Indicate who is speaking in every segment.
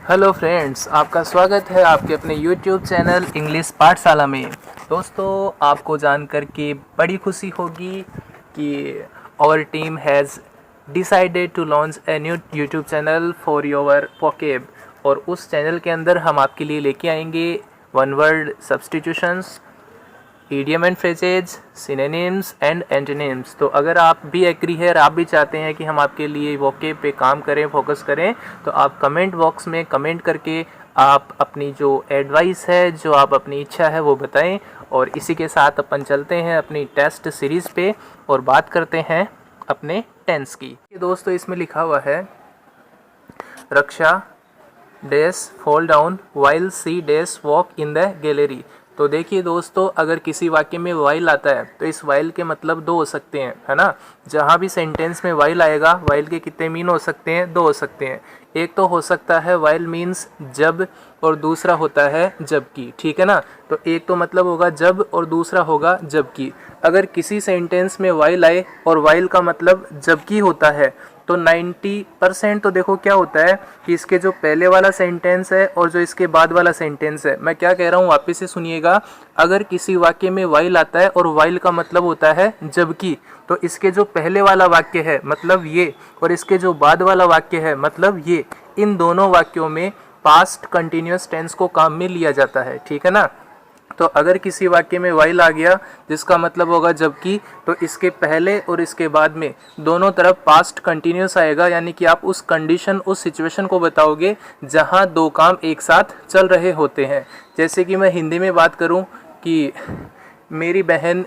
Speaker 1: Hello friends, आपका स्वागत है आपके अपने यूट्यूब चैनल इंग्लिश पाठशाला में। दोस्तों, आपको जानकर के बड़ी खुशी होगी कि our team has decided to launch a new YouTube channel for your vocab. और उस चैनल के अंदर हम आपके लिए लेके आएंगे one word substitutions, idiom and phrases, synonyms and antonyms. तो अगर आप भी एग्री है और आप भी चाहते हैं कि हम आपके लिए वोकेब पे काम करें, फोकस करें, तो आप कमेंट बॉक्स में कमेंट करके आप अपनी जो एडवाइस है, जो आप अपनी इच्छा है वो बताएं। और इसी के साथ अपन चलते हैं अपनी टेस्ट सीरीज़ पे और बात करते हैं अपने टेंस की। दोस्तों, इसमें लिखा हुआ है Raksha dash fall down while C dash walk in the gallery. तो देखिए दोस्तों, अगर किसी वाक्य में वाइल आता है तो इस वाइल के मतलब दो हो सकते हैं, है ना। जहाँ भी सेंटेंस में वाइल आएगा, वाइल के कितने मीन हो सकते हैं? दो हो सकते हैं। एक तो हो सकता है वाइल मीन्स जब, और दूसरा होता है जबकि, ठीक है ना। तो एक तो मतलब होगा जब और दूसरा होगा जबकि। अगर किसी सेंटेंस में वाइल आए और वाइल का मतलब जबकि होता है तो 90% तो देखो क्या होता है कि इसके जो पहले वाला सेंटेंस है और जो इसके बाद वाला सेंटेंस है, मैं क्या कह रहा हूँ वापस से सुनिएगा। अगर किसी वाक्य में वाइल आता है और वाइल का मतलब होता है जबकि, तो इसके जो पहले वाला वाक्य है मतलब ये, और इसके जो बाद वाला वाक्य है मतलब ये, इन दोनों वाक्यों में पास्ट कंटिन्यूअस टेंस को काम में लिया जाता है, ठीक है ना। तो अगर किसी वाक्य में वाइल आ गया जिसका मतलब होगा जबकि, तो इसके पहले और इसके बाद में दोनों तरफ पास्ट कंटिन्यूस आएगा, यानी कि आप उस कंडीशन, उस सिचुएशन को बताओगे जहां दो काम एक साथ चल रहे होते हैं। जैसे कि मैं हिंदी में बात करूं कि मेरी बहन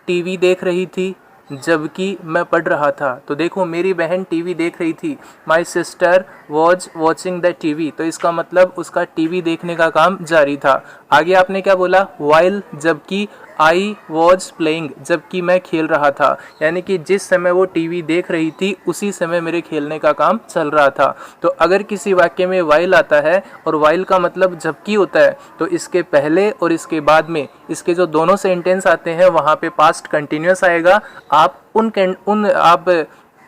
Speaker 1: टीवी देख रही थी जबकि मैं पढ़ रहा था। तो देखो, मेरी बहन टीवी देख रही थी, my sister was watching the TV, तो इसका मतलब उसका टीवी देखने का काम जारी था। आगे आपने क्या बोला? वाइल जबकि आई वॉज प्लेइंग, जबकि मैं खेल रहा था, यानी कि जिस समय वो टीवी देख रही थी उसी समय मेरे खेलने का काम चल रहा था। तो अगर किसी वाक्य में वाइल आता है और वाइल का मतलब जबकि होता है, तो इसके पहले और इसके बाद में इसके जो दोनों सेंटेंस आते हैं वहाँ पे पास्ट कंटिन्यूअस आएगा। आप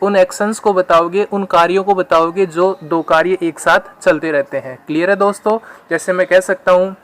Speaker 1: उन एक्शंस को बताओगे, उन कार्यों को बताओगे जो दो कार्य एक साथ चलते रहते हैं। क्लियर है दोस्तों? जैसे मैं कह सकता हूँ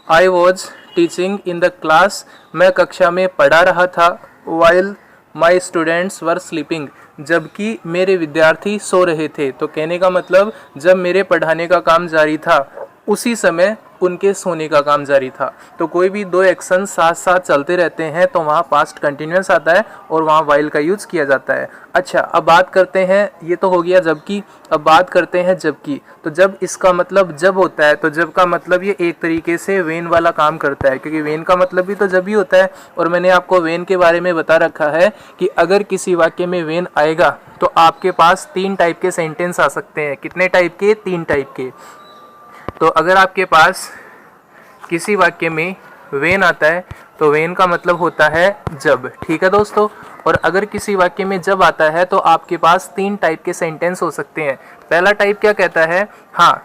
Speaker 1: I was teaching in the class, मैं कक्षा में पढ़ा रहा था, while my students were sleeping, जबकि मेरे विद्यार्थी सो रहे थे। तो कहने का मतलब जब मेरे पढ़ाने का काम जारी था उसी समय उनके सोने का काम जारी था। तो कोई भी दो एक्शन साथ साथ चलते रहते हैं तो वहाँ पास्ट कंटिन्यूअस आता है और वहाँ वाइल का यूज़ किया जाता है। अच्छा, अब बात करते हैं, ये तो हो गया जबकि, अब बात करते हैं जबकि। तो जब इसका मतलब जब होता है तो जब का मतलब ये एक तरीके से वेन वाला काम करता है, क्योंकि वेन का मतलब भी तो जब ही होता है। और मैंने आपको वेन के बारे में बता रखा है कि अगर किसी वाक्य में वेन आएगा तो आपके पास 3 टाइप के सेंटेंस आ सकते हैं। कितने टाइप के? 3 टाइप के। तो अगर आपके पास किसी वाक्य में वेन आता है तो वेन का मतलब होता है जब, ठीक है दोस्तों। और अगर किसी वाक्य में जब आता है तो आपके पास 3 टाइप के सेंटेंस हो सकते हैं। पहला टाइप क्या कहता है? हाँ,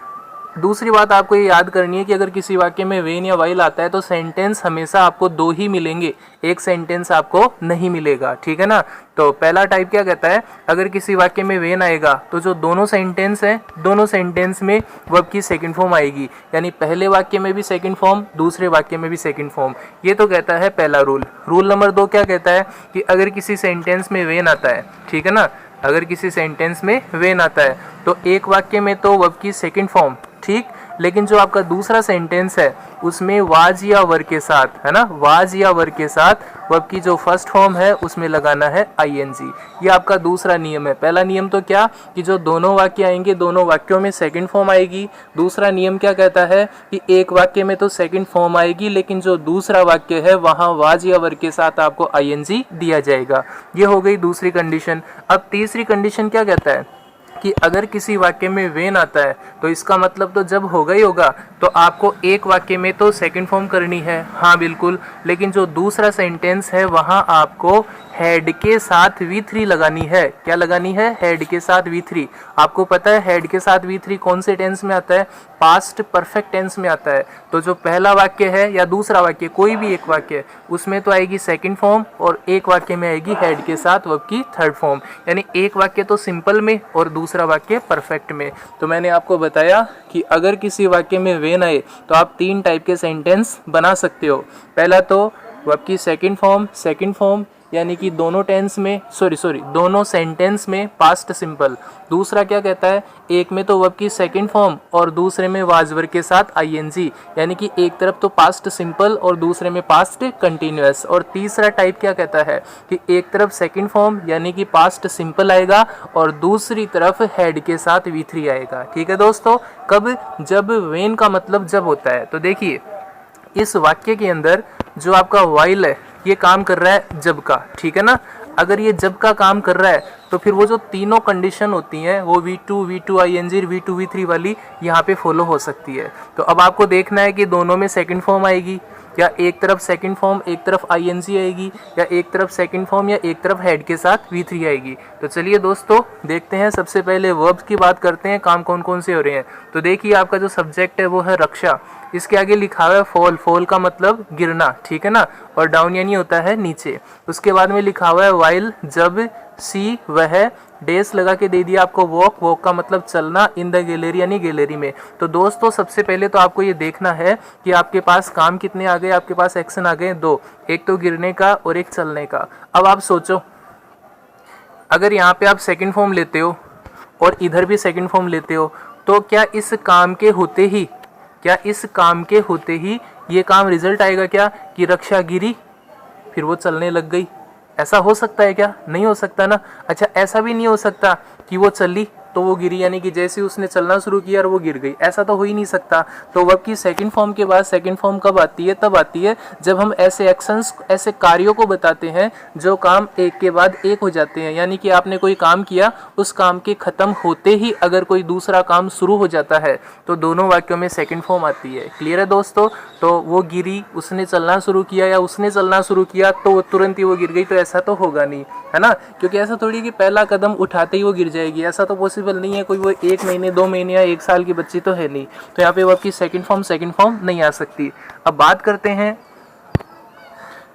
Speaker 1: दूसरी बात आपको ये याद करनी है कि अगर किसी वाक्य में वेन या वाइल आता है तो सेंटेंस हमेशा आपको 2 ही मिलेंगे, एक सेंटेंस आपको नहीं मिलेगा, ठीक है ना। तो पहला टाइप क्या कहता है? अगर किसी वाक्य में वेन आएगा तो जो दोनों सेंटेंस हैं, दोनों सेंटेंस में वर्ब की सेकंड फॉर्म आएगी, यानी पहले वाक्य में भी सेकंड फॉर्म, दूसरे वाक्य में भी सेकंड फॉर्म। ये तो कहता है पहला रूल। रूल नंबर 2 क्या कहता है कि अगर किसी सेंटेंस में वेन आता है, ठीक है ना, अगर किसी सेंटेंस में वेन आता है तो एक वाक्य में तो वर्ब की सेकंड फॉर्म, ठीक, लेकिन जो आपका दूसरा सेंटेंस है उसमें वाज या वर के साथ, है ना, वाज या वर के साथ वर्ब की जो फर्स्ट फॉर्म है उसमें लगाना है आईएनजी। ये आपका दूसरा नियम है। पहला नियम तो क्या कि जो दोनों वाक्य आएंगे दोनों वाक्यों में सेकंड फॉर्म आएगी। दूसरा नियम क्या कहता है कि एक वाक्य में तो सेकंड फॉर्म आएगी लेकिन जो दूसरा वाक्य है वहाँ वाज या वर के साथ आपको आईएनजी दिया जाएगा। ये हो गई दूसरी कंडीशन। अब तीसरी कंडीशन क्या कहता है कि अगर किसी वाक्य में वेन आता है तो इसका मतलब तो जब होगा ही होगा, तो आपको एक वाक्य में तो सेकंड फॉर्म करनी है, हाँ बिल्कुल, लेकिन जो दूसरा सेंटेंस है वहाँ आपको हेड के साथ V3 लगानी है। क्या लगानी है? हेड के साथ V3। आपको पता है हेड के साथ V3 कौन से टेंस में आता है? पास्ट परफेक्ट टेंस में आता है। तो जो पहला वाक्य है या दूसरा वाक्य, कोई भी एक वाक्य, उसमें तो आएगी सेकंड फॉर्म और एक वाक्य में आएगी हेड के साथ वर्ब की थर्ड फॉर्म। यानी एक वाक्य तो सिंपल में और दूसरा दूसरा वाक्य परफेक्ट में। तो मैंने आपको बताया कि अगर किसी वाक्य में वेन आए तो आप 3 टाइप के सेंटेंस बना सकते हो। पहला तो वर्ब की सेकंड फॉर्म यानी कि दोनों टेंस में दोनों सेंटेंस में पास्ट सिंपल। दूसरा क्या कहता है, एक में तो वर्ब की सेकंड फॉर्म और दूसरे में वाज वर्ब के साथ आईएनजी, यानी कि एक तरफ तो पास्ट सिंपल और दूसरे में पास्ट कंटिन्यूअस। और तीसरा टाइप क्या कहता है कि एक तरफ सेकंड फॉर्म यानी कि पास्ट सिंपल आएगा और दूसरी तरफ हेड के साथ V3 आएगा। ठीक है दोस्तों, कब, जब वेन का मतलब जब होता है। तो देखिए इस वाक्य के अंदर जो आपका वाइल है ये काम कर रहा है जब का, ठीक है ना। अगर ये जब का काम कर रहा है तो फिर वो जो तीनों कंडीशन होती हैं वो V2 ING V2 V3 वाली यहाँ पे फॉलो हो सकती है। तो अब आपको देखना है कि दोनों में सेकंड फॉर्म आएगी या एक तरफ सेकंड फॉर्म एक तरफ ING आएगी, या एक तरफ सेकंड फॉर्म या एक तरफ हेड के साथ V3 आएगी। तो चलिए दोस्तों देखते हैं, सबसे पहले वर्ब्स की बात करते हैं, काम कौन कौन से हो रहे हैं। तो देखिए आपका जो सब्जेक्ट है वो है रक्षा, इसके आगे लिखा हुआ है फॉल का मतलब गिरना, ठीक है ना, और डाउन यानी होता है नीचे। उसके बाद में लिखा हुआ है वाइल जब, सी वह, डेस लगा के दे दिया आपको वॉक का मतलब चलना, इन द गैलरी यानी गैलरी में। तो दोस्तों सबसे पहले तो आपको ये देखना है कि आपके पास काम कितने आ गए, आपके पास एक्शन आ गए 2, एक तो गिरने का और एक चलने का। अब आप सोचो अगर यहाँ पे आप सेकंड फॉर्म लेते हो और इधर भी सेकंड फॉर्म लेते हो तो क्या इस काम के होते ही ये काम रिजल्ट आएगा क्या कि रक्षा गिरी फिर वो चलने लग गई? ऐसा हो सकता है क्या? नहीं हो सकता ना। अच्छा ऐसा भी नहीं हो सकता कि वो चली तो वो गिरी, यानी कि जैसे उसने चलना शुरू किया और वो गिर गई, ऐसा तो हो ही नहीं सकता। तो वर्ब की सेकंड फॉर्म के बाद सेकंड फॉर्म कब आती है? तब आती है जब हम ऐसे एक्शंस, ऐसे कार्यों को बताते हैं जो काम एक के बाद एक हो जाते हैं। यानी कि आपने कोई काम किया, उस काम के खत्म होते ही अगर कोई दूसरा काम शुरू हो जाता है तो दोनों वाक्यों में सेकंड फॉर्म आती है। क्लियर है दोस्तों? तो वो गिरी, उसने चलना शुरू किया या उसने चलना शुरू किया तो तुरंत ही वो गिर गई, तो ऐसा तो होगा नहीं, है ना। क्योंकि ऐसा थोड़ी कि पहला कदम उठाते ही वो गिर जाएगी, ऐसा तो पॉसिबल नहीं है। कोई वो 1 महीने 2 महीने या 1 साल की बच्ची तो है नहीं। तो यहाँ पे वर्ब की सेकंड फॉर्म नहीं आ सकती। अब बात करते हैं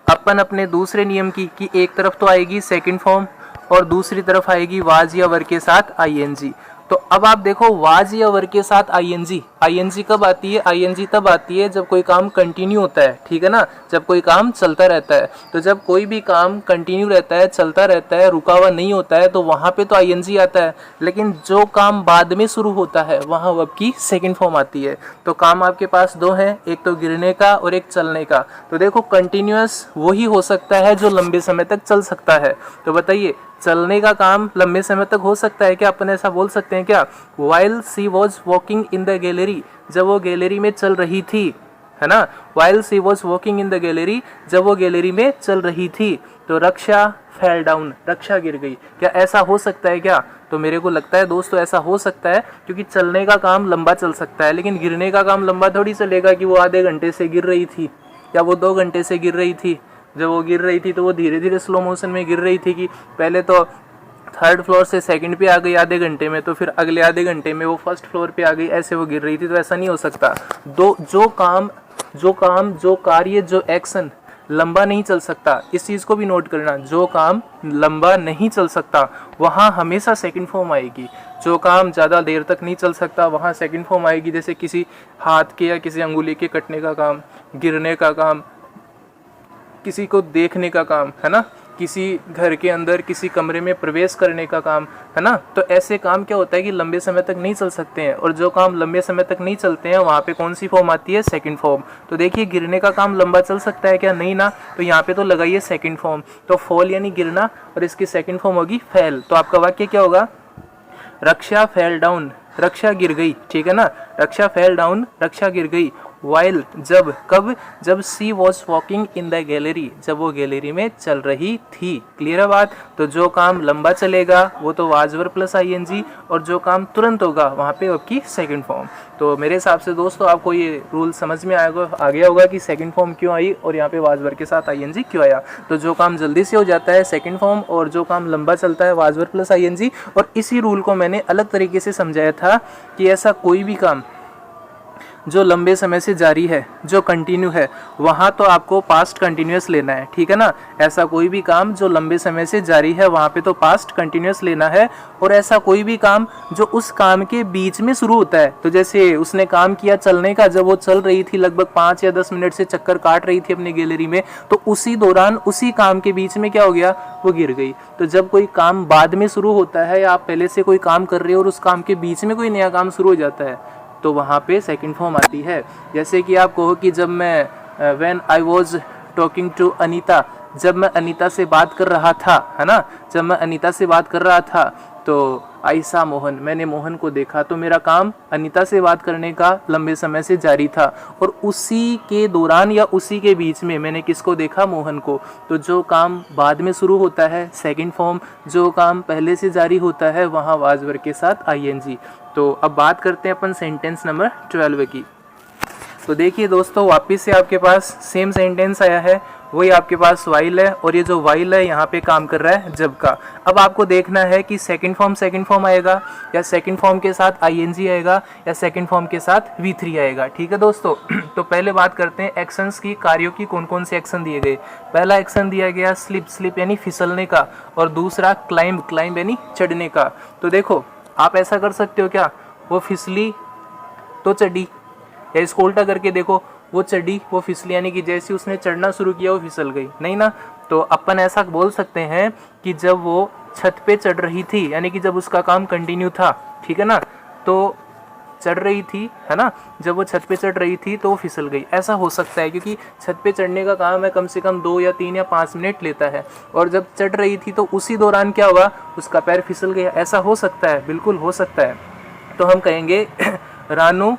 Speaker 1: अपन अपने दूसरे नियम की कि एक तरफ तो आएगी सेकंड फॉर्म और दूसरी तरफ आएगी वाज या वर के साथ आईएनजी। तो अब आप देखो वाज या वर के साथ आईएनजी कब आती है? आईएनजी तब आती है जब कोई काम कंटिन्यू होता है, ठीक है ना, जब कोई काम चलता रहता है। तो जब कोई भी काम कंटिन्यू रहता है, चलता रहता है, रुका हुआ नहीं होता है तो वहां पे तो आईएनजी आता है। लेकिन जो काम बाद में शुरू होता है वहां वर्ब की सेकंड फॉर्म आती है। तो काम आपके पास 2 हैं, एक तो गिरने का और एक चलने का। तो देखो कंटिन्यूअस वही हो सकता है जो लंबे समय तक चल सकता है। तो बताइए चलने का काम लंबे समय तक हो सकता है क्या? अपन ऐसा बोल सकते हैं क्या? While she was walking in the gallery, जब वो गैलरी में चल रही थी, है ना। While she was walking in the gallery, जब वो गैलरी में चल रही थी। तो रक्षा फेल डाउन, रक्षा गिर गई, क्या ऐसा हो सकता है क्या? तो मेरे को लगता है दोस्तों ऐसा हो सकता है, क्योंकि चलने का काम लंबा चल सकता है लेकिन गिरने का काम लंबा थोड़ी चलेगा कि वो आधे घंटे से गिर रही थी या वो 2 घंटे से गिर रही थी। जब वो गिर रही थी तो वो धीरे धीरे स्लो मोशन में गिर रही थी कि पहले तो 3rd फ्लोर से 2nd पे आ गई आधे घंटे में, तो फिर अगले आधे घंटे में वो 1st फ्लोर पे आ गई, ऐसे वो गिर रही थी। तो ऐसा नहीं हो सकता। जो कार्य, जो एक्शन लंबा नहीं चल सकता, इस चीज़ को भी नोट करना, जो काम लंबा नहीं चल सकता वहाँ हमेशा सेकंड फॉर्म आएगी। जो काम ज़्यादा देर तक नहीं चल सकता वहाँ सेकंड फॉर्म आएगी। जैसे किसी हाथ के या किसी अंगुली के कटने का काम, गिरने का काम, किसी को देखने का काम, है ना, किसी घर के अंदर किसी कमरे में प्रवेश करने का काम, है ना। तो ऐसे काम क्या होता है कि लंबे समय तक नहीं चल सकते हैं, और जो काम लंबे समय तक नहीं चलते हैं वहाँ पे कौन सी फॉर्म आती है? Second form. तो देखिए गिरने का काम लंबा चल सकता है क्या? नहीं ना। तो यहाँ पे तो लगाइए सेकंड फॉर्म। तो फॉल यानी गिरना और इसकी सेकंड फॉर्म होगी फेल। तो आपका वाक्य क्या होगा? रक्षा फेल डाउन, रक्षा गिर गई, ठीक है ना। रक्षा फेल डाउन, रक्षा गिर गई। वाइल जब, कब? जब C was walking in the gallery, जब वो गैलरी में चल रही थी। क्लियर है बात? तो जो काम लंबा चलेगा वो तो वाज वर्ब प्लस आईएनजी, और जो काम तुरंत होगा वहाँ पे आपकी सेकंड फॉर्म। तो मेरे हिसाब से दोस्तों आपको ये रूल समझ में आ गया होगा कि सेकंड फॉर्म क्यों आई और यहाँ पे वाज वर्ब के साथ आईएनजी क्यों आया। तो जो काम जल्दी से हो जाता है सेकंड फॉर्म, और जो काम लंबा चलता है वाज वर्ब प्लस आईएनजी। और इसी रूल को मैंने अलग तरीके से समझाया था कि ऐसा कोई भी काम जो लंबे समय से जारी है, जो कंटिन्यू है, वहाँ तो आपको पास्ट कंटिन्यूस लेना है, ठीक है ना। ऐसा कोई भी काम जो लंबे समय से जारी है वहाँ पे तो पास्ट कंटिन्यूस लेना है। और ऐसा कोई भी काम जो उस काम के बीच में शुरू होता है, तो जैसे उसने काम किया चलने का, जब वो चल रही थी लगभग 5 या 10 मिनट से चक्कर काट रही थी अपनी गैलरी में, तो उसी दौरान उसी काम के बीच में क्या हो गया, वो गिर गई। तो जब कोई काम बाद में शुरू होता है या आप पहले से कोई काम कर रहे हो और उस काम के बीच में कोई नया काम शुरू हो जाता है, तो वहाँ पे सेकंड फॉर्म आती है। जैसे कि आप कहो कि जब मैं when I was talking to Anita, जब मैं अनीता से बात कर रहा था, है ना, जब मैं अनीता से बात कर रहा था तो आई सा मोहन, मैंने मोहन को देखा। तो मेरा काम अनीता से बात करने का लंबे समय से जारी था और उसी के दौरान या उसी के बीच में मैंने किसको देखा, मोहन को। तो जो काम बाद में शुरू होता है सेकंड फॉर्म, जो काम पहले से जारी होता है वहाँ वाज वर्ब के साथ आईएनजी। तो अब बात करते हैं अपन सेंटेंस नंबर 12 की। तो देखिए दोस्तों, वापस से आपके पास सेम सेंटेंस आया है, वही आपके पास वाइल है और ये जो वाइल है यहाँ पे काम कर रहा है जब का। अब आपको देखना है कि सेकंड फॉर्म आएगा या सेकंड फॉर्म के साथ आईएनजी आएगा या सेकंड फॉर्म के साथ V3 आएगा, ठीक है दोस्तों। तो पहले बात करते हैं एक्शंस की, कार्यों की, कौन कौन से एक्शन दिए गए। पहला एक्शन दिया गया स्लिप यानी फिसलने का, और दूसरा क्लाइंब यानी चढ़ने का। तो देखो आप ऐसा कर सकते हो क्या, वो फिसली तो चढ़ी, या इसको उल्टा करके देखो, वो चढ़ी वो फिसली, यानी कि जैसे उसने चढ़ना शुरू किया वो फिसल गई, नहीं ना। तो अपन ऐसा बोल सकते हैं कि जब वो छत पे चढ़ रही थी, यानी कि जब उसका काम कंटिन्यू था, ठीक है ना, तो चढ़ रही थी, है ना, जब वो छत पे चढ़ रही थी तो वो फिसल गई। ऐसा हो सकता है क्योंकि छत पे चढ़ने का काम है कम से कम 2 या 3 या 5 मिनट लेता है, और जब चढ़ रही थी तो उसी दौरान क्या हुआ, उसका पैर फिसल गया। ऐसा हो सकता है, बिल्कुल हो सकता है। तो हम कहेंगे रानू,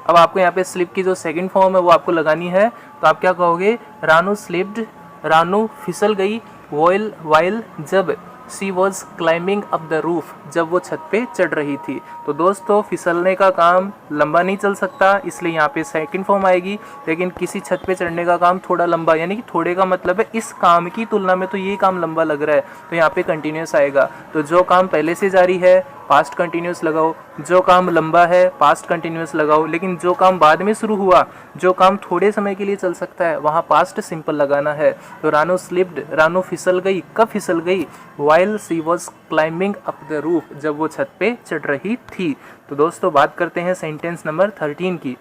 Speaker 1: अब आपको यहाँ पे स्लिप की जो सेकंड फॉर्म है वो आपको लगानी है, तो आप क्या कहोगे, रानू स्लिप्ड, रानू फिसल गई, वाइल जब she was climbing up the roof, जब वो छत पे चढ़ रही थी। तो दोस्तों फिसलने का काम लंबा नहीं चल सकता, इसलिए यहाँ पे सेकंड फॉर्म आएगी। लेकिन किसी छत पे चढ़ने का काम थोड़ा लंबा, यानी कि थोड़े का मतलब है इस काम की तुलना में तो ये काम लंबा लग रहा है, तो यहाँ पे कंटिन्यूस आएगा। तो जो काम पहले से जारी है पास्ट कंटिन्यूस लगाओ, जो काम लंबा है पास्ट कंटिन्यूस लगाओ, लेकिन जो काम बाद में शुरू हुआ, जो काम थोड़े समय के लिए चल सकता है, वहाँ पास्ट सिंपल लगाना है। तो रानू स्लिप्ड, रानू फिसल गई, कब फिसल गई, while she was climbing up the roof, जब वो छत पे चढ़ रही थी। तो दोस्तों बात करते हैं सेंटेंस नंबर 13 की।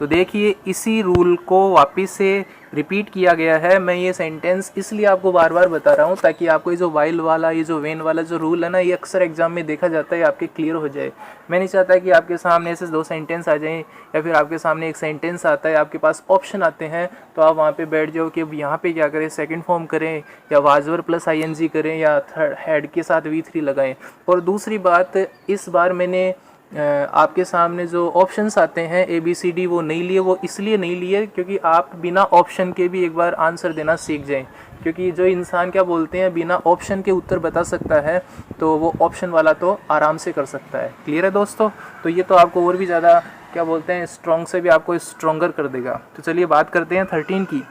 Speaker 1: तो देखिए इसी रूल को वापस से रिपीट किया गया है। मैं ये सेंटेंस इसलिए आपको बार बार बता रहा हूँ ताकि आपको ये जो वाइल वाला, ये जो वेन वाला जो रूल है ना, ये अक्सर एग्जाम में देखा जाता है, आपके क्लियर हो जाए। मैं नहीं चाहता कि आपके सामने ऐसे 2 सेंटेंस आ जाएं या फिर आपके सामने एक सेंटेंस आता है, आपके पास ऑप्शन आते हैं, तो आप वहाँ पे बैठ जाओ कि अब यहाँ पे क्या करें, सेकंड फॉर्म करें या वाज वर्ब प्लस आईएनजी करें या थर्ड हेड के साथ V3 लगाएं। और दूसरी बात, इस बार मैंने आपके सामने जो ऑप्शंस आते हैं ABCD वो नहीं लिए, वो इसलिए नहीं लिए क्योंकि आप बिना ऑप्शन के भी एक बार आंसर देना सीख जाएं। क्योंकि जो इंसान क्या बोलते हैं बिना ऑप्शन के उत्तर बता सकता है, तो वो ऑप्शन वाला तो आराम से कर सकता है। क्लियर है दोस्तों। तो ये तो आपको और भी ज़्यादा क्या बोलते हैं स्ट्रॉन्ग से भी आपको स्ट्रॉन्गर कर देगा। तो चलिए बात करते हैं 13 की।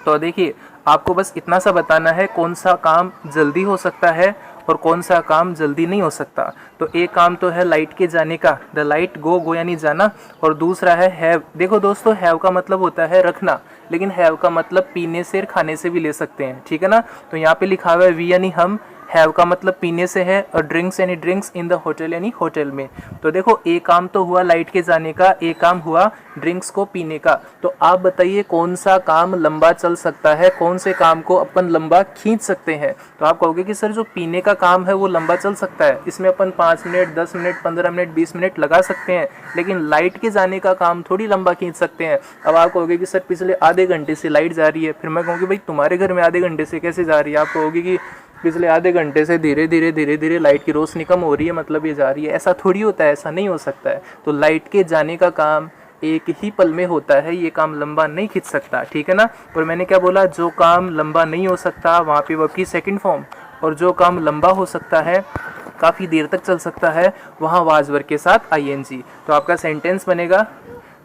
Speaker 1: तो देखिए आपको बस इतना सा बताना है कौन सा काम जल्दी हो सकता है और कौन सा काम जल्दी नहीं हो सकता। तो एक काम तो है लाइट के जाने का, द लाइट गो यानी जाना, और दूसरा है हैव। देखो दोस्तों हैव का मतलब होता है रखना, लेकिन हैव का मतलब पीने से खाने से भी ले सकते हैं, ठीक है ना। तो यहाँ पे लिखा हुआ है वी यानी हम, हैव का मतलब पीने से है, और ड्रिंक्स यानी ड्रिंक्स इन द होटल यानी होटल में। तो देखो एक काम तो हुआ लाइट के जाने का, एक काम हुआ ड्रिंक्स को पीने का। तो आप बताइए कौन सा काम लंबा चल सकता है, कौन से काम को अपन लंबा खींच सकते हैं। तो आप कहोगे कि सर जो पीने का काम है वो लंबा चल सकता है, इसमें अपन 5 मिनट 10 मिनट 15 मिनट 20 मिनट लगा सकते हैं, लेकिन लाइट के जाने का काम थोड़ी लंबा खींच सकते हैं। अब आप कहोगे कि सर पिछले आधे घंटे से लाइट जा रही है, फिर मैं कहूँगी भाई तुम्हारे घर में आधे घंटे से कैसे जा रही है। आप कहोगे कि पिछले आधे घंटे से धीरे धीरे लाइट की रोशनी कम हो रही है, मतलब ये जा रही है। ऐसा थोड़ी होता है, ऐसा नहीं हो सकता है। तो लाइट के जाने का काम एक ही पल में होता है, ये काम लंबा नहीं खींच सकता, ठीक है ना। और मैंने क्या बोला, जो काम लंबा नहीं हो सकता वहाँ पे वर्ब की सेकंड फॉर्म, और जो काम लंबा हो सकता है काफ़ी देर तक चल सकता है वहाँ वाज वर्ब के साथ ING। तो आपका सेंटेंस बनेगा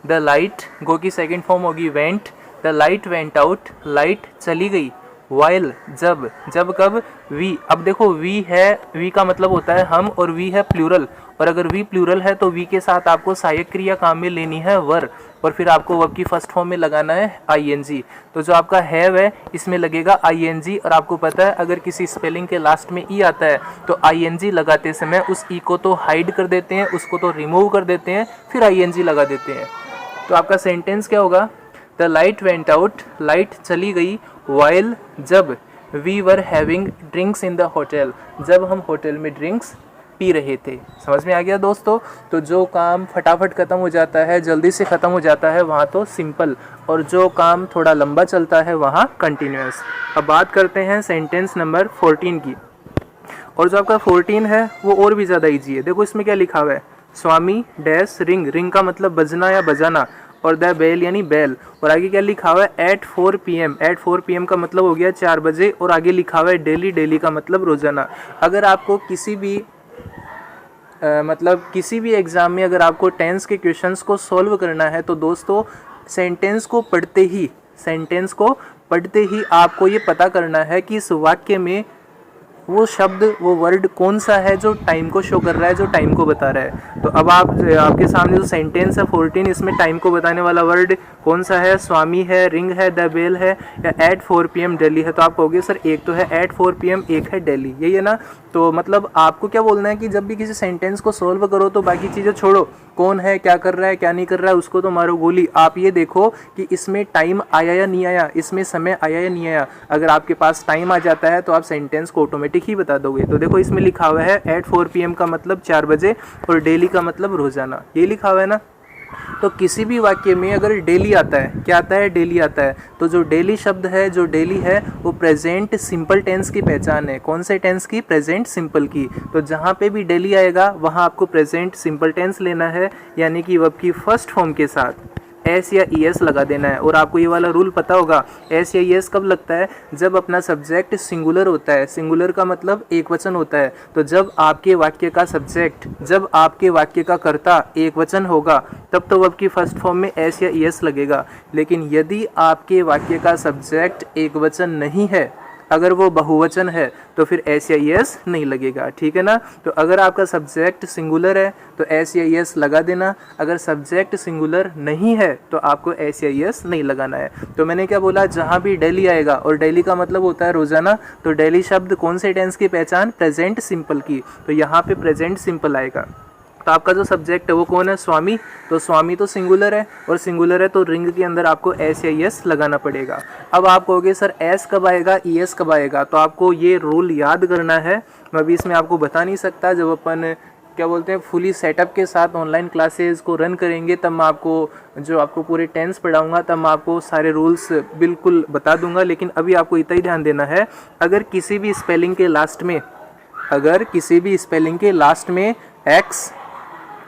Speaker 1: द लाइट, गो की सेकंड फॉर्म होगी went, the light went out, light चली गई, वाइल जब कब, वी। अब देखो वी है, वी का मतलब होता है हम, और वी है प्लूरल, और अगर वी प्लूरल है तो वी के साथ आपको सहायक क्रिया काम में लेनी है वर, और फिर आपको वर्ब की फर्स्ट फॉर्म में लगाना है आईएनजी। तो जो आपका हैव है इसमें लगेगा आईएनजी, और आपको पता है अगर किसी स्पेलिंग के लास्ट में ई आता है तो आईएनजी लगाते समय उस ई को तो हाइड कर देते हैं, उसको तो रिमूव कर देते हैं, फिर आईएनजी लगा देते हैं। तो आपका सेंटेंस क्या होगा, the light went out, light चली गई, वाइल जब, we were having drinks in the hotel, जब हम होटल में ड्रिंक्स पी रहे थे। समझ में आ गया दोस्तों। तो जो काम फटाफट ख़त्म हो जाता है, जल्दी से ख़त्म हो जाता है, वहाँ तो सिंपल, और जो काम थोड़ा लंबा चलता है वहाँ कंटिन्यूअस। अब बात करते हैं सेंटेंस नंबर 14 की, और जो आपका 14 है वो और भी ज़्यादा ईजी है। देखो इसमें क्या लिखा हुआ है, स्वामी डैश रिंग, रिंग का मतलब बजना या बजाना, और द बेल यानी बैल, और आगे क्या लिखा हुआ है एट 4 PM। एट 4 PM का मतलब हो गया 4 बजे, और आगे लिखा हुआ है डेली, डेली का मतलब रोज़ाना। अगर आपको किसी भी किसी भी एग्ज़ाम में अगर आपको टेंस के क्वेश्चंस को सॉल्व करना है तो दोस्तों सेंटेंस को पढ़ते ही आपको ये पता करना है कि इस वाक्य में वो शब्द, वो वर्ड कौन सा है जो टाइम को शो कर रहा है, जो टाइम को बता रहा है। तो अब आपके सामने जो सेंटेंस है 14, इसमें टाइम को बताने वाला वर्ड कौन सा है, स्वामी है, रिंग है, द बेल है, या एट 4 PM दिल्ली है। तो आप कहोगे सर एक तो है एट 4 PM, एक है दिल्ली, यही है ना। तो मतलब आपको क्या बोलना है कि जब भी किसी सेंटेंस को सॉल्व करो तो बाकी चीज़ें छोड़ो, कौन है, क्या कर रहा है, क्या नहीं कर रहा है, उसको तो मारो गोली। आप ये देखो कि इसमें टाइम आया या नहीं आया, इसमें समय आया या नहीं आया। अगर आपके पास टाइम आ जाता है तो आप सेंटेंस को ऑटोमेटिक ही बता दोगे। तो देखो इसमें लिखा हुआ है एट 4 PM का मतलब 4 बजे, और डेली का मतलब रोज़ाना, ये लिखा हुआ है ना। तो किसी भी वाक्य में अगर डेली आता है, क्या आता है, डेली आता है, तो जो डेली शब्द है, जो डेली है, वो प्रेजेंट सिंपल टेंस की पहचान है। कौन से टेंस की, प्रेजेंट सिंपल की। तो जहाँ पे भी डेली आएगा वहाँ आपको प्रेजेंट सिंपल टेंस लेना है, यानी कि वर्ब की फर्स्ट फॉर्म के साथ एस या ई एस लगा देना है। और आपको ये वाला रूल पता होगा, एस या ई एस कब लगता है, जब अपना सब्जेक्ट सिंगुलर होता है। सिंगुलर का मतलब एक वचन होता है। तो जब आपके वाक्य का सब्जेक्ट, जब आपके वाक्य का कर्ता एक वचन होगा तब तो वर्ब की फर्स्ट फॉर्म में एस या ई एस लगेगा। लेकिन यदि आपके वाक्य का सब्जेक्ट एक वचन नहीं है, अगर वो बहुवचन है, तो फिर एस या ई एस नहीं लगेगा, ठीक है ना। तो अगर आपका सब्जेक्ट सिंगुलर है तो एस या ई एस लगा देना, अगर सब्जेक्ट सिंगुलर नहीं है तो आपको एस या ई एस नहीं लगाना है। तो मैंने क्या बोला, जहाँ भी डेली आएगा, और डेली का मतलब होता है रोज़ाना, तो डेली शब्द कौन से टेंस की पहचान, प्रेजेंट सिंपल की। तो यहाँ पे प्रेजेंट सिंपल आएगा। तो आपका जो सब्जेक्ट है वो कौन है, स्वामी। तो स्वामी तो सिंगुलर है, और सिंगुलर है तो रिंग के अंदर आपको एस या ई एस लगाना पड़ेगा। अब आप कहोगे सर एस कब आएगा, ई एस कब आएगा। तो आपको ये रूल याद करना है। मैं अभी इसमें आपको बता नहीं सकता, जब अपन क्या बोलते हैं फुली सेटअप के साथ ऑनलाइन क्लासेस को रन करेंगे तब मैं आपको पूरे टेंस पढ़ाऊंगा, तब मैं आपको सारे रूल्स बिल्कुल बता दूंगा। लेकिन अभी आपको इतना ही ध्यान देना है, अगर किसी भी स्पेलिंग के लास्ट में x,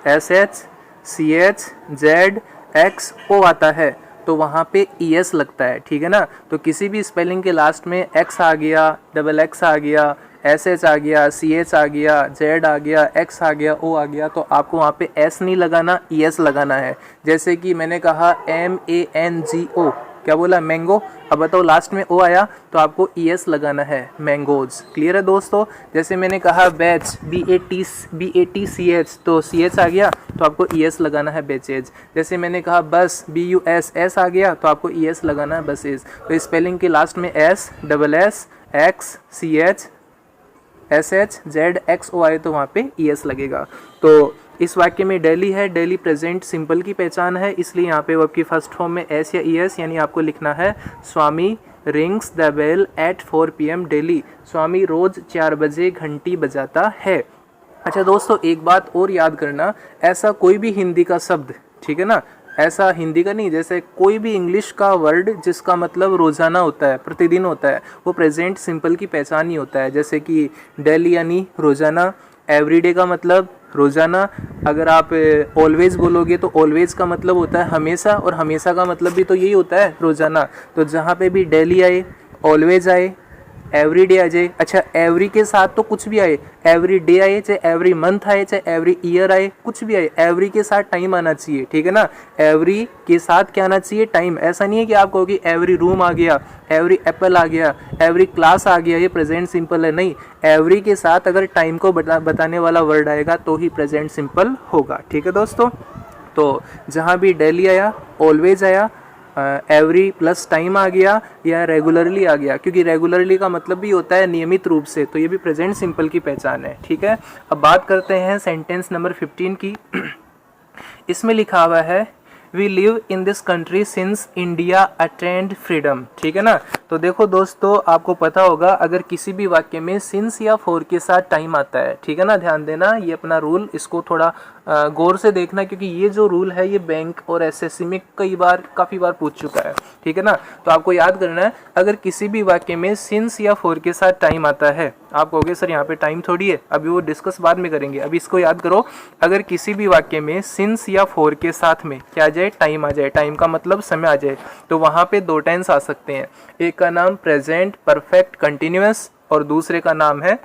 Speaker 1: SH, CH, Z, X, O आता है तो वहाँ पे ES लगता है, ठीक है ना। तो किसी भी स्पेलिंग के लास्ट में X आ गया, डबल X आ गया, SH आ गया, CH आ गया, Z आ गया, X आ गया, O आ गया, तो आपको वहाँ पे S नहीं लगाना, ES लगाना है। जैसे कि मैंने कहा MANGO, क्या बोला, मैंगो। अब बताओ लास्ट में ओ आया तो आपको ES लगाना है, मैंगोज। क्लियर है दोस्तों। जैसे मैंने कहा बैच, BATCH, तो CH आ गया तो आपको ES लगाना है, बैचेज। जैसे मैंने कहा बस, BUS, S आ गया तो आपको ES लगाना है, बसेज। तो स्पेलिंग के लास्ट में S, double S, X, CH, SH, Z, X, O आए तो वहाँ पे ES लगेगा। तो इस वाक्य में डेली है, डेली प्रेजेंट सिंपल की पहचान है, इसलिए यहाँ पे वर्ब की फर्स्ट फॉर्म में एस या ई एस, यानी आपको लिखना है Swami rings the bell at 4 PM daily. Swami रोज 4 बजे घंटी बजाता है। अच्छा दोस्तों, एक बात और याद करना, ऐसा कोई भी हिंदी का शब्द, ठीक है ना, ऐसा हिंदी का नहीं, जैसे कोई भी इंग्लिश का वर्ड जिसका मतलब रोज़ाना होता है, प्रतिदिन होता है, वो प्रेजेंट सिंपल की पहचान ही होता है। जैसे कि डेली यानी रोज़ाना, एवरीडे का मतलब रोज़ाना। अगर आप ऑलवेज बोलोगे तो ऑलवेज का मतलब होता है हमेशा, और हमेशा का मतलब भी तो यही होता है रोज़ाना। तो जहाँ पे भी डेली आए, ऑलवेज आए, एवरी डे आ जाए। अच्छा एवरी के साथ तो कुछ भी आए, एवरी डे आए, चाहे एवरी मंथ आए, चाहे एवरी ईयर आए, कुछ भी आए, एवरी के साथ टाइम आना चाहिए, ठीक है ना। एवरी के साथ क्या आना चाहिए, टाइम। ऐसा नहीं है कि आप कहोगे एवरी रूम आ गया, एवरी एप्पल आ गया, एवरी क्लास आ गया, ये प्रेजेंट सिंपल है, नहीं। एवरी के साथ अगर टाइम को बताने वाला वर्ड आएगा तो ही प्रेजेंट सिंपल होगा, ठीक है दोस्तों। तो जहाँ भी डेली आया, ऑलवेज आया, एवरी प्लस टाइम आ गया या रेगुलरली आ गया, क्योंकि रेगुलरली का मतलब भी होता है नियमित रूप से, तो ये भी प्रेजेंट सिंपल की पहचान है, ठीक है। अब बात करते हैं सेंटेंस नंबर 15 की। इसमें लिखा हुआ है we live in this country since India attained freedom, ठीक है ना। तो देखो दोस्तों, आपको पता होगा अगर किसी भी वाक्य में सिंस या फॉर के साथ टाइम आता है, ठीक है ना, ध्यान देना, ये अपना रूल, इसको थोड़ा गौर से देखना, क्योंकि ये जो रूल है ये बैंक और एसएससी में काफ़ी बार पूछ चुका है, ठीक है ना। तो आपको याद करना है, अगर किसी भी वाक्य में सिंस या फॉर के साथ टाइम आता है, आप कहोगे सर यहाँ पे टाइम थोड़ी है, अभी वो डिस्कस बाद में करेंगे, अभी इसको याद करो। अगर किसी भी वाक्य में सिंस या फॉर के साथ में क्या आ जाए, टाइम आ जाए, टाइम का मतलब समय आ जाए, तो वहाँ पे दो टेंस आ सकते हैं। एक का नाम प्रेजेंट परफेक्ट कंटिन्यूअस और दूसरे का नाम है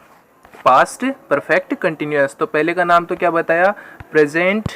Speaker 1: पास्ट परफेक्ट कंटिन्यूअस। तो पहले का नाम तो क्या बताया, प्रेजेंट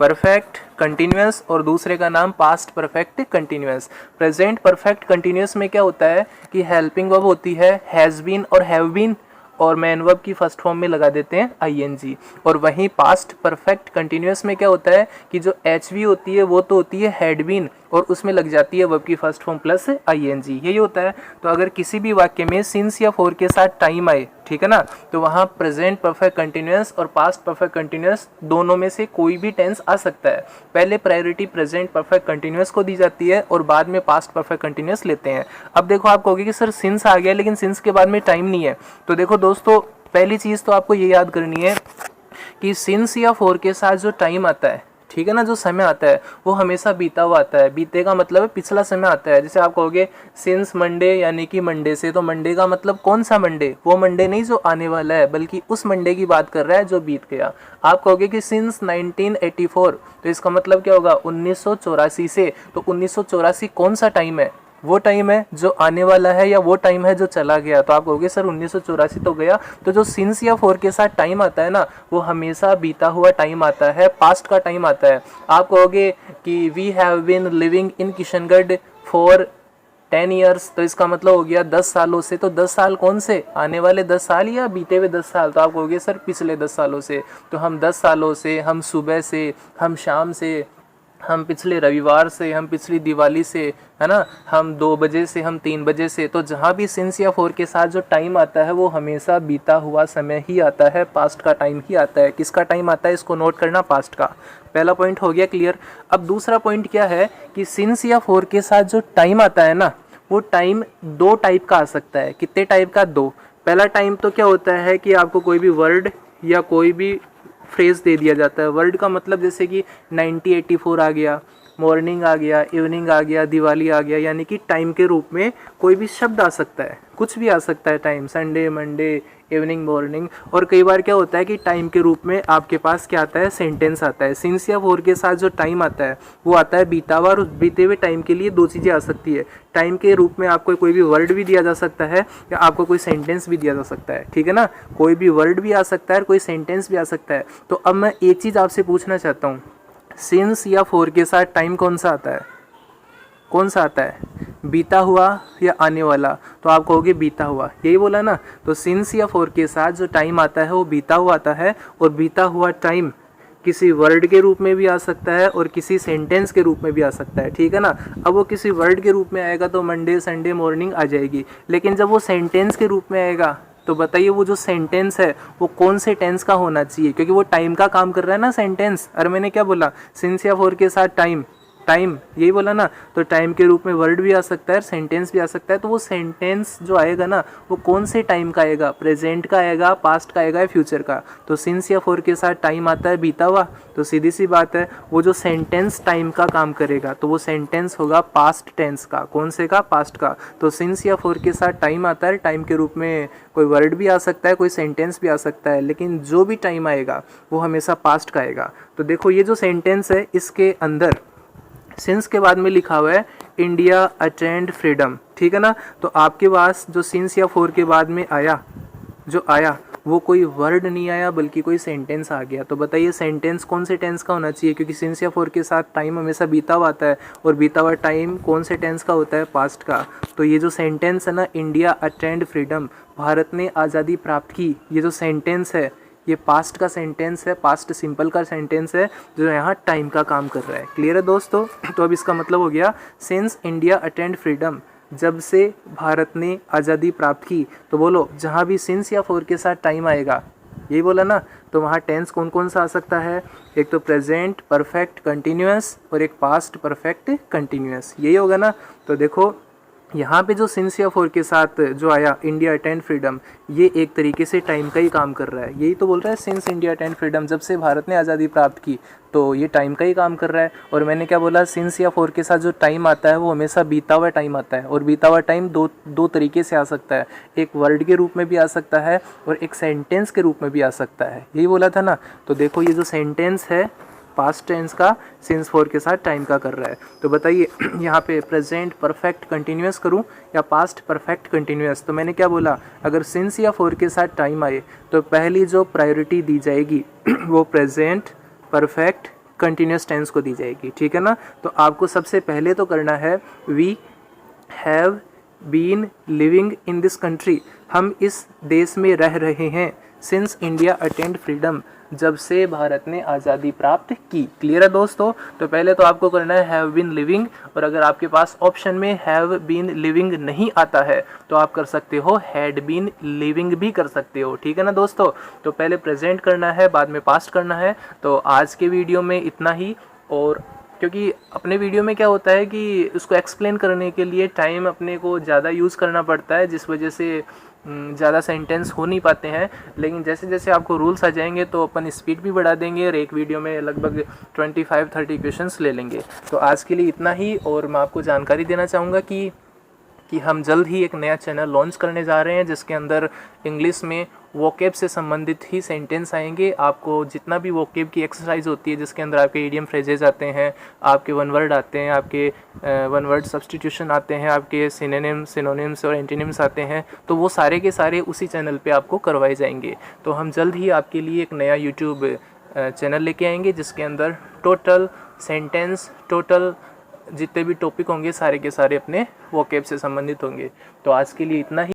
Speaker 1: परफेक्ट कंटिन्यूअस, और दूसरे का नाम past perfect continuous. Present perfect continuous में क्या होता है कि हेल्पिंग वर्ब होती है हैज़ बीन और हैव बीन, और मैन वर्ब की फर्स्ट फॉर्म में लगा देते हैं आईएनजी। और वहीं पास्ट परफेक्ट कंटिन्यूअस में क्या होता है कि जो एचवी होती है वो तो होती है हैड बीन, और उसमें लग जाती है वर्ब की फर्स्ट फॉर्म प्लस आईएनजी, यही होता है। तो अगर किसी भी वाक्य में सिंस या फॉर के साथ टाइम आए, ठीक है ना, तो वहाँ प्रेजेंट परफेक्ट कंटिन्यूअस और पास्ट परफेक्ट कंटिन्यूअस दोनों में से कोई भी टेंस आ सकता है। पहले प्रायोरिटी प्रेजेंट परफेक्ट कंटिन्यूअस को दी जाती है और बाद में पास्ट परफेक्ट कंटिन्यूअस लेते हैं। अब देखो, आप कहोगे कि सर सिंस आ गया लेकिन सिंस के बाद में टाइम नहीं है। तो देखो दोस्तों, पहली चीज़ तो आपको ये याद करनी है कि सिंस या फॉर के साथ जो टाइम आता है, ठीक है ना, जो समय आता है वो हमेशा बीता हुआ आता है। बीते का मतलब है पिछला समय आता है। जैसे आप कहोगे सिंस मंडे, यानी कि मंडे से, तो मंडे का मतलब कौन सा मंडे, वो मंडे नहीं जो आने वाला है, बल्कि उस मंडे की बात कर रहा है जो बीत गया। आप कहोगे कि सिंस 1984, तो इसका मतलब क्या होगा, 1984 से। तो 1984 कौन सा टाइम है, वो टाइम है जो आने वाला है या वो टाइम है जो चला गया। तो आप कहोगे सर 1984 तो गया। तो जो सिंस या फॉर के साथ टाइम आता है ना, वो हमेशा बीता हुआ टाइम आता है, पास्ट का टाइम आता है। आप कहोगे कि we have been living in Kishangarh for 10 years, तो इसका मतलब हो गया 10 सालों से। तो 10 साल कौन से, आने वाले 10 साल या बीते हुए 10 साल। तो आप कहोगे सर पिछले 10 सालों से। तो हम 10 सालों से, हम सुबह से, हम शाम से, हम पिछले रविवार से, हम पिछली दिवाली से, है ना, हम 2 बजे से, हम 3 बजे से। तो जहाँ भी सिंस या फॉर के साथ जो टाइम आता है वो हमेशा बीता हुआ समय ही आता है, पास्ट का टाइम ही आता है। किसका टाइम आता है, इसको नोट करना, पास्ट का। पहला पॉइंट हो गया क्लियर। अब दूसरा पॉइंट क्या है कि सिंस या फॉर के साथ जो टाइम आता है ना, वो टाइम 2 टाइप का आ सकता है। कितने टाइप का, 2। पहला टाइम तो क्या होता है कि आपको कोई भी वर्ड या कोई भी फ्रेज दे दिया जाता है। वर्ड का मतलब जैसे कि 1984 आ गया, मॉर्निंग आ गया, इवनिंग आ गया, दिवाली आ गया, यानी कि टाइम के रूप में कोई भी शब्द आ सकता है, कुछ भी आ सकता है time, Sunday, Monday, evening, morning. और कई बार क्या होता है कि टाइम के रूप में आपके पास क्या आता है, सेंटेंस आता है। सिंस या फॉर के साथ जो टाइम आता है वो आता है बीता हुआ, और उस बीते हुए टाइम के लिए 2 चीज़ें आ सकती है। टाइम के रूप में आपको कोई भी वर्ड भी दिया जा सकता है या आपको कोई सेंटेंस भी दिया जा सकता है, ठीक है ना। कोई भी वर्ड भी आ सकता है और कोई सेंटेंस भी आ सकता है। तो अब मैं एक चीज़ आपसे पूछना चाहता हूँ, सिंस या फॉर के साथ टाइम कौन सा आता है, कौन सा आता है, बीता हुआ या आने वाला। तो आप कहोगे बीता हुआ, यही बोला ना। तो सिंस या फॉर के साथ जो टाइम आता है वो बीता हुआ आता है, और बीता हुआ टाइम किसी वर्ड के रूप में भी आ सकता है और किसी सेंटेंस के रूप में भी आ सकता है, ठीक है ना। अब वो किसी वर्ड के रूप में आएगा तो मंडे, संडे, मॉर्निंग आ जाएगी। लेकिन जब वो सेंटेंस के रूप में आएगा तो बताइए वो जो सेंटेंस है वो कौन से टेंस का होना चाहिए, क्योंकि वो टाइम का काम कर रहा है ना सेंटेंस। अरे मैंने क्या बोला, सिंस या फॉर के साथ टाइम, टाइम यही बोला ना। तो टाइम के रूप में वर्ड भी आ सकता है, सेंटेंस भी आ सकता है। तो वो सेंटेंस जो आएगा ना वो कौन से टाइम का आएगा, प्रेजेंट का आएगा, पास्ट का आएगा या फ्यूचर का। तो सिंस या फॉर के साथ टाइम आता है बीता हुआ, तो सीधी सी बात है वो जो सेंटेंस टाइम का काम करेगा तो वो सेंटेंस होगा पास्ट टेंस का। कौन से का, पास्ट का। तो सिंस या फॉर के साथ टाइम आता है, टाइम के रूप में कोई वर्ड भी आ सकता है, कोई सेंटेंस भी आ सकता है, लेकिन जो भी टाइम आएगा वो हमेशा पास्ट का आएगा। तो देखो ये जो सेंटेंस है इसके अंदर सिंस के बाद में लिखा हुआ है इंडिया अटेंड फ्रीडम, ठीक है ना। तो आपके पास जो सिंस या फॉर के बाद में आया, जो आया वो कोई वर्ड नहीं आया बल्कि कोई सेंटेंस आ गया। तो बताइए सेंटेंस कौन से टेंस का होना चाहिए, क्योंकि सिंस या फॉर के साथ टाइम हमेशा बीता हुआ आता है और बीता हुआ टाइम कौन से टेंस का होता है, पास्ट का। तो ये जो सेंटेंस है ना, इंडिया अटेंड फ्रीडम, भारत ने आज़ादी प्राप्त की, ये जो सेंटेंस है ये पास्ट का सेंटेंस है, पास्ट सिंपल का सेंटेंस है जो यहाँ टाइम का काम कर रहा है। क्लियर है दोस्तों। तो अब इसका मतलब हो गया सिंस इंडिया अटेंड फ्रीडम, जब से भारत ने आज़ादी प्राप्त की। तो बोलो जहाँ भी सिंस या फॉर के साथ टाइम आएगा, यही बोला ना, तो वहाँ टेंस कौन कौन सा आ सकता है, एक तो प्रेजेंट परफेक्ट कंटिन्यूअस और एक पास्ट परफेक्ट कंटिन्यूअस, यही होगा ना। तो देखो यहाँ पे जो सिंस या फॉर के साथ जो आया इंडिया अटेंड फ्रीडम, ये एक तरीके से टाइम का ही काम कर रहा है। यही तो बोल रहा है सिंस इंडिया अटेंड फ्रीडम, जब से भारत ने आज़ादी प्राप्त की, तो ये टाइम का ही काम कर रहा है। और मैंने क्या बोला, सिंस या फॉर के साथ जो टाइम आता है वो हमेशा बीता हुआ टाइम आता है, और बीता हुआ टाइम दो तरीके से आ सकता है, एक वर्ड के रूप में भी आ सकता है और एक सेंटेंस के रूप में भी आ सकता है, यही बोला था ना। तो देखो ये जो सेंटेंस है पास्ट टेंस का सिंस फॉर के साथ टाइम का कर रहा है। तो बताइए यहाँ पे प्रेजेंट परफेक्ट कंटिन्यूअस करूँ या पास्ट परफेक्ट कंटिन्यूअस। तो मैंने क्या बोला, अगर सिंस या फॉर के साथ टाइम आए तो पहली जो प्रायोरिटी दी जाएगी वो प्रेजेंट परफेक्ट कंटिन्यूअस टेंस को दी जाएगी, ठीक है ना। तो आपको सबसे पहले तो करना है we have been living in this country, हम इस देश में रह रहे हैं, सिंस इंडिया अटेंड फ्रीडम, जब से भारत ने आज़ादी प्राप्त की। क्लियर है दोस्तों। तो पहले तो आपको करना है हैव बीन लिविंग, और अगर आपके पास ऑप्शन में हैव बीन लिविंग नहीं आता है तो आप कर सकते हो हैड बीन लिविंग भी कर सकते हो, ठीक है ना दोस्तों। तो पहले प्रेजेंट करना है, बाद में पास्ट करना है। तो आज के वीडियो में इतना ही, और क्योंकि अपने वीडियो में क्या होता है कि उसको एक्सप्लेन करने के लिए टाइम अपने को ज़्यादा यूज़ करना पड़ता है, जिस वजह से ज़्यादा सेंटेंस हो नहीं पाते हैं। लेकिन जैसे जैसे आपको रूल्स आ जाएंगे तो अपन स्पीड भी बढ़ा देंगे और एक वीडियो में लगभग 25-30 क्वेश्चंस ले लेंगे। तो आज के लिए इतना ही, और मैं आपको जानकारी देना चाहूँगा कि हम जल्द ही एक नया चैनल लॉन्च करने जा रहे हैं जिसके अंदर इंग्लिश में वोकेब से संबंधित ही सेंटेंस आएंगे। आपको जितना भी वोकेब की एक्सरसाइज होती है जिसके अंदर आपके इडियम फ्रेजेस आते हैं, आपके वन वर्ड आते हैं, आपके वन वर्ड सब्स्टिट्यूशन आते हैं, आपके सिनोनिम्स और एंटीनिम्स आते हैं, तो वो सारे के सारे उसी चैनल पे आपको करवाए जाएंगे। तो हम जल्द ही आपके लिए एक नया यूट्यूब चैनल लेके आएंगे जिसके अंदर टोटल सेंटेंस, टोटल जितने भी टॉपिक होंगे सारे के सारे अपने वोकेब से संबंधित होंगे। तो आज के लिए इतना ही।